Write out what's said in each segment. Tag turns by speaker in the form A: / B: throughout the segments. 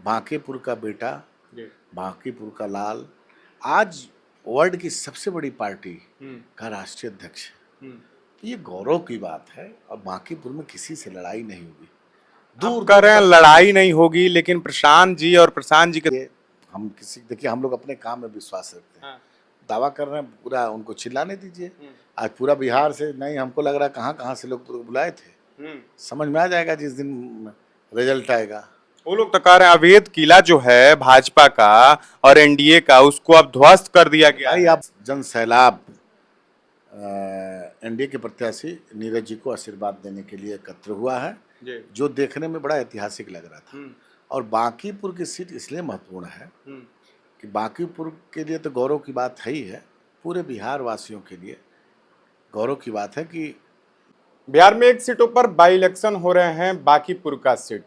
A: बांकीपुर का बेटा,
B: जी।
A: बांकीपुर का लाल आज वर्ल्ड की सबसे बड़ी पार्टी का राष्ट्रीय अध्यक्ष है। तो ये गौरव की बात है और बांकीपुर में किसी से लड़ाई नहीं होगी।
B: दूर कह रहे हैं लड़ाई नहीं होगी, लेकिन प्रशांत जी और प्रशांत जी के
A: हम किसी देखिए हम लोग अपने काम में विश्वास रखते हैं।
B: हाँ।
A: दावा कर रहे हैं पूरा, उनको चिल्लाने दीजिए। आज पूरा बिहार से नहीं, हमको लग रहा है कहाँ कहाँ से लोग बुलाए थे। समझ में आ जाएगा जिस दिन रिजल्ट आएगा।
B: वो लोग तो कह रहे हैं अवैध किला जो है भाजपा का और एनडीए का, उसको अब ध्वस्त कर दिया गया
A: भाई
B: है।
A: आप जन सैलाब एनडीए के प्रत्याशी नीरज जी को आशीर्वाद देने के लिए एकत्र हुआ है, जो देखने में बड़ा ऐतिहासिक लग रहा था। और बांकीपुर की सीट इसलिए महत्वपूर्ण है कि बांकीपुर के लिए तो गौरव की बात है ही है, पूरे बिहार वासियों के लिए गौरव की बात है कि
B: बिहार में एक सीटों पर बाई इलेक्शन हो रहे हैं। बांकीपुर का सीट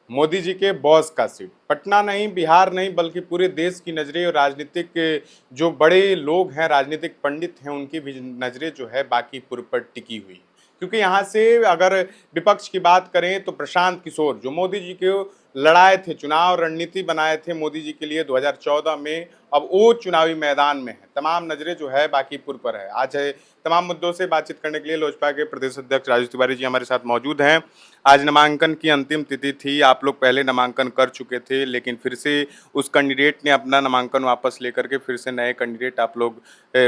B: मोदी जी के बॉस का सीट, पटना नहीं, बिहार नहीं, बल्कि पूरे देश की नजरें और राजनीतिक जो बड़े लोग हैं, राजनीतिक पंडित हैं, उनकी भी नजरें जो है बांकीपुर पर टिकी हुई। क्योंकि यहाँ से अगर विपक्ष की बात करें तो प्रशांत किशोर जो मोदी जी के लड़ाए थे, चुनाव रणनीति बनाए थे मोदी जी के लिए 2014 में, अब वो चुनावी मैदान में है। तमाम नजरें जो है बांकीपुर पर है। आज है तमाम मुद्दों से बातचीत करने के लिए लोजपा के प्रदेश अध्यक्ष राजू तिवारी जी हमारे साथ मौजूद हैं। आज नामांकन की अंतिम तिथि थी, आप लोग पहले नामांकन कर चुके थे, लेकिन फिर से उस कैंडिडेट ने अपना नामांकन वापस लेकर के फिर से नए कैंडिडेट आप लोग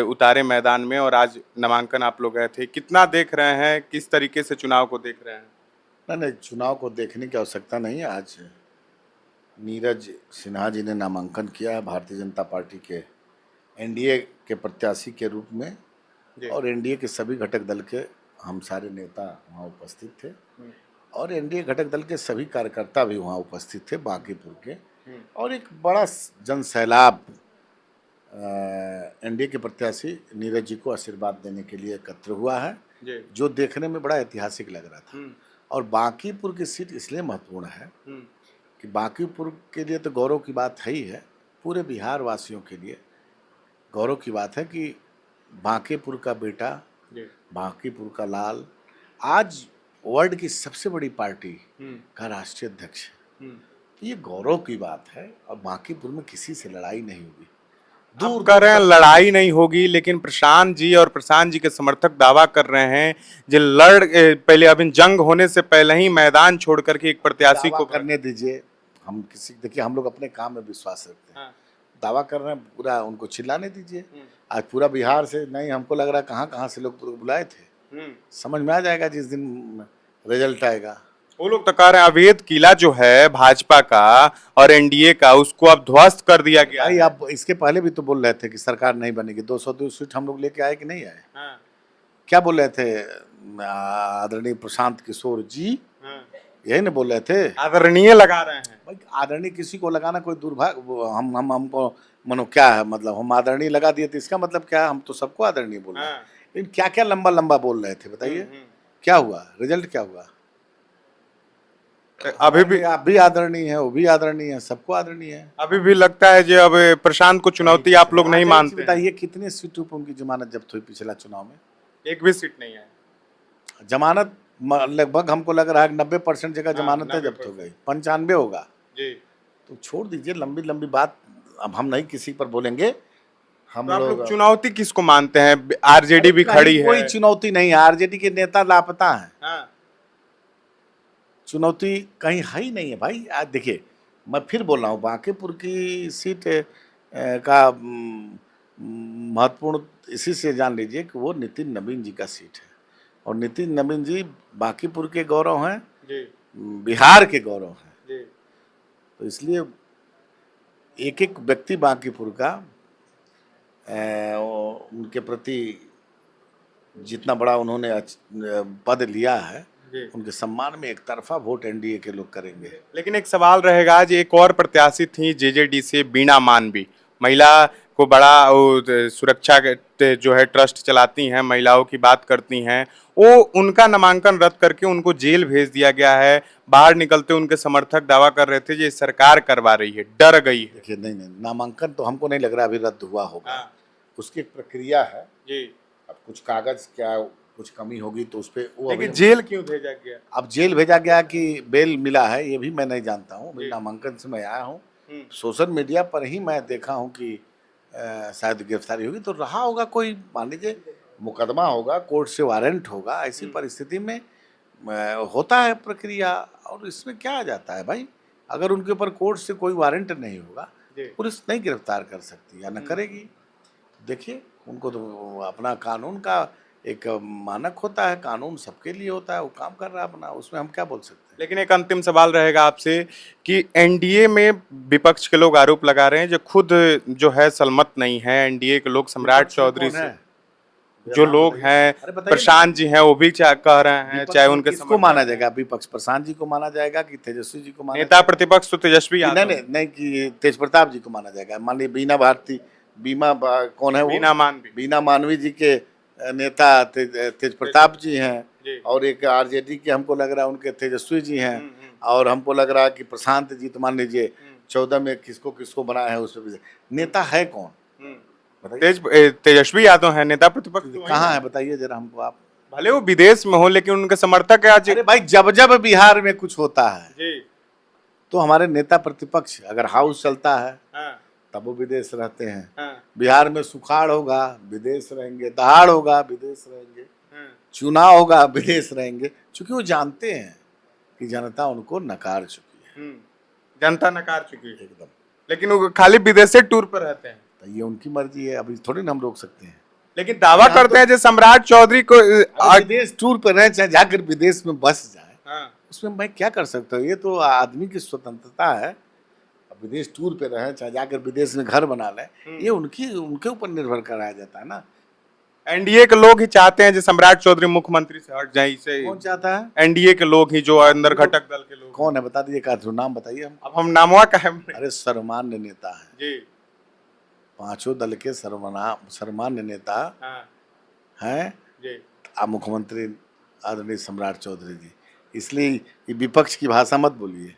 B: उतारे मैदान में, और आज नामांकन आप लोग गए थे। कितना देख रहे हैं, किस तरीके से चुनाव को देख रहे हैं?
A: नहीं, चुनाव को देखने की आवश्यकता नहीं है। आज नीरज सिन्हा जी ने नामांकन किया है भारतीय जनता पार्टी के एनडीए के प्रत्याशी के रूप में, और एनडीए के सभी घटक दल के हम सारे नेता वहाँ उपस्थित थे, और एनडीए घटक दल के सभी कार्यकर्ता भी वहाँ उपस्थित थे बांकीपुर के। और एक बड़ा जन सैलाब एनडीए के प्रत्याशी नीरज जी को आशीर्वाद देने के लिए एकत्र हुआ है, जो देखने में बड़ा ऐतिहासिक लग रहा था। और बांकीपुर की सीट इसलिए महत्वपूर्ण है कि बांकीपुर के लिए तो गौरव की बात है ही है, पूरे बिहार वासियों के लिए गौरव की बात है कि बांकीपुर का बेटा, बांकीपुर का लाल आज वर्ल्ड की सबसे बड़ी पार्टी का राष्ट्रीय अध्यक्ष है। तो ये गौरव की बात है और बांकीपुर में किसी से लड़ाई नहीं होगी।
B: दूर कह रहे हैं लड़ाई नहीं होगी, लेकिन प्रशांत जी और प्रशांत जी के समर्थक दावा कर रहे हैं जो पहले अभी जंग होने से पहले ही मैदान छोड़ करके एक प्रत्याशी को
A: करने दीजिए। हम किसी देखिए हम लोग अपने काम में विश्वास रखते हैं। दावा कर रहे हैं पूरा, उनको चिल्लाने दीजिए। आज पूरा बिहार से नहीं, हमको लग रहा है कहाँ कहाँ से लोग बुलाए थे। समझ में आ जाएगा जिस दिन रिजल्ट आएगा।
B: वो लोग तो कह रहे हैं अवैध किला जो है भाजपा का और एनडीए का, उसको अब ध्वस्त कर दिया गया।
A: भाई आप इसके पहले भी तो बोल रहे थे कि सरकार नहीं बनेगी। 202 सीट हम लोग लेके आए कि नहीं आए? क्या बोल रहे थे आदरणीय प्रशांत किशोर जी? यही ना बोल रहे थे।
B: आदरणीय लगा रहे हैं।
A: भाई आदरणीय किसी को लगाना कोई दुर्भाग्य, हमको मनो क्या है मतलब, हम आदरणीय लगा दिए तो इसका मतलब क्या? हम तो सबको आदरणीय बोल रहे हैं। लेकिन क्या क्या लंबा लंबा बोल रहे थे बताइए, क्या हुआ? रिजल्ट क्या हुआ? अभी भी आप भी आदरणीय है, वो भी आदरणीय है, सबको आदरणीय है।
B: अभी भी लगता है जो अब प्रशांत को चुनौती आप लोग नहीं मानते।
A: बताइए कितने सीटों पर उनकी जमानत जब्त हुई पिछला चुनाव में?
B: एक भी सीट नहीं है।
A: जमानत लगभग हमको लग रहा है 90% जगह जमानतें जब्त हो गई, 95 होगा जी। तो छोड़ दीजिए लंबी लंबी बात, अब हम नहीं किसी पर बोलेंगे। हम
B: तो आप लोग चुनौती किसको मानते हैं? आरजेडी भी खड़ी है।
A: कोई चुनौती नहीं है, आरजेडी के नेता लापता है। चुनौती कहीं है ही नहीं है भाई। आज देखिए मैं फिर बोल रहा हूँ, बांकीपुर की सीट का महत्वपूर्ण इसी से जान लीजिए कि वो नितिन नवीन जी का सीट है, और नितिन नवीन जी बांकीपुर के गौरव हैं, बिहार के गौरव हैं। तो इसलिए एक एक व्यक्ति बांकीपुर का उनके प्रति जितना बड़ा उन्होंने पद लिया है, उनके सम्मान में एक तरफा वोट एनडीए के लोग करेंगे।
B: लेकिन एक सवाल रहेगा, आज एक और प्रत्याशी थी जेजेडी से बीणा मानवी, महिला को बड़ा सुरक्षा जो है ट्रस्ट चलाती हैं, महिलाओं की बात करती हैं, वो उनका नामांकन रद्द करके उनको जेल भेज दिया गया है। बाहर निकलते उनके समर्थक दावा कर रहे थे ये सरकार करवा रही है, डर गई है।
A: देखिए नहीं, नामांकन तो हमको नहीं लग रहा अभी रद्द हुआ होगा। उसकी एक प्रक्रिया है जी। अब कुछ कागज क्या कुछ कमी होगी तो उस पर वो
B: लेकिन जेल क्यों भेजा गया?
A: अब जेल भेजा गया कि बेल मिला है ये भी मैं नहीं जानता हूँ। नामांकन से मैं आया हूँ, सोशल मीडिया पर ही मैं देखा हूँ कि शायद गिरफ्तारी होगी, तो रहा होगा कोई, मान लीजिए मुकदमा होगा, कोर्ट से वारंट होगा, ऐसी परिस्थिति में होता है प्रक्रिया। और इसमें क्या आ जाता है भाई, अगर उनके ऊपर कोर्ट से कोई वारंट नहीं होगा पुलिस नहीं गिरफ्तार कर सकती या न करेगी। देखिए उनको तो अपना कानून का एक मानक होता है, कानून सबके लिए होता है, वो काम कर रहा है अपना, उसमें हम क्या बोल सकते हैं।
B: लेकिन एक अंतिम सवाल रहेगा आपसे कि एनडीए में विपक्ष के लोग आरोप लगा रहे हैं जो खुद जो है सलमत नहीं है एनडीए के लोग, सम्राट चौधरी से जो लोग हैं, प्रशांत जी हैं, वो भी कह रहे हैं, चाहे उनके
A: किसको माना जाएगा विपक्ष? प्रशांत जी को माना जाएगा कि तेजस्वी जी को माना
B: नेता प्रतिपक्ष तो तेजस्वी यादव
A: नहीं कि तेज प्रताप जी को माना जाएगा? मान लीजिए बीना भारती, कौन है वो, बीना मानवी जी के नेता तेज प्रताप जी हैं, और एक आरजेडी के हमको लग रहा है उनके तेजस्वी जी हैं, और हमको लग रहा है कि प्रशांत जी, तो मान लीजिए 14 में किसको किसको बनाया है, उसमें नेता है कौन?
B: तेजस्वी यादव है नेता प्रतिपक्ष।
A: कहाँ है बताइए जरा हमको आप।
B: भले वो विदेश में हो लेकिन उनके समर्थक है।
A: अरे भाई जब जब बिहार में कुछ होता है तो हमारे नेता प्रतिपक्ष, अगर हाउस चलता है तब वो विदेश रहते हैं। बिहार में सुखाड़ होगा विदेश रहेंगे, दहाड़ होगा विदेश रहेंगे, चुनाव होगा विदेश रहेंगे, क्योंकि वो जानते हैं कि जनता उनको नकार चुकी है।
B: जनता नकार चुकी है एकदम, लेकिन वो खाली विदेश से टूर पर रहते हैं।
A: तो ये उनकी मर्जी है, अभी थोड़ी ना हम रोक सकते हैं।
B: लेकिन दावा करते हैं जो सम्राट चौधरी को
A: विदेश टूर पर रहे, चाहे जाकर विदेश में बस जाए, उसमें मैं क्या कर सकता हूँ? ये तो आदमी की स्वतंत्रता है। विदेश टूर पे रहे, चाहे जाकर विदेश में घर बना ले, ये उनके ऊपर निर्भर कराया जाता है ना।
B: एनडीए के लोग ही चाहते हैं जो सम्राट चौधरी मुख्यमंत्री से हट जाए। इसे
A: कौन चाहता है?
B: एनडीए के लोग ही, जो अंदर घटक दल के लोग।
A: कौन है बता दीजिए, का नाम बताइए हम।
B: अब हम नामवा का है।
A: अरे सर्वमान्य नेता है
B: जी,
A: पांचों दल के सर्वमान्य नेता हैं मुख्यमंत्री आदरणीय सम्राट चौधरी जी। इसलिए विपक्ष की भाषा मत बोलिए।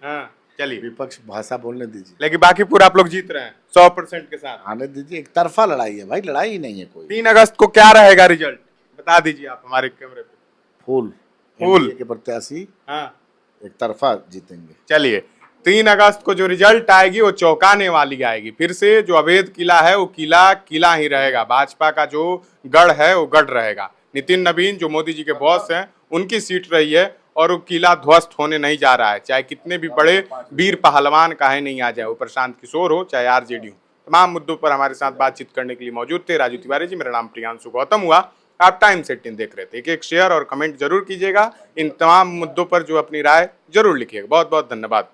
B: चलिए
A: विपक्ष भाषा बोलने दीजिए।
B: लेकिन बाकी पूरा आप लोग जीत रहे हैं 100% के साथ।
A: आने दीजिए, एक तरफा लड़ाई है भाई, लड़ाई ही नहीं है कोई।
B: 3 अगस्त को क्या रहेगा रिजल्ट बता दीजिए आप हमारे कैमरे पे।
A: फूल के प्रत्याशी एक तरफा जीतेंगे।
B: चलिए 3 अगस्त को जो रिजल्ट आएगी वो चौंकाने वाली आएगी। फिर से जो अवैध किला है वो किला ही रहेगा। भाजपा का जो गढ़ है वो गढ़ रहेगा। नितिन नवीन जो मोदी जी के बॉस हैं उनकी सीट रही है और वो किला ध्वस्त होने नहीं जा रहा है, चाहे कितने भी बड़े वीर पहलवान काहे नहीं आ जाए, वो प्रशांत किशोर हो चाहे आरजेडी हो। तमाम मुद्दों पर हमारे साथ बातचीत करने के लिए मौजूद थे राजू तिवारी जी। मेरा नाम प्रियांशु गौतम हुआ। आप टाइम्स 18 देख रहे थे। एक शेयर और कमेंट जरूर कीजिएगा। इन तमाम मुद्दों पर जो अपनी राय जरूर लिखिएगा। बहुत बहुत धन्यवाद।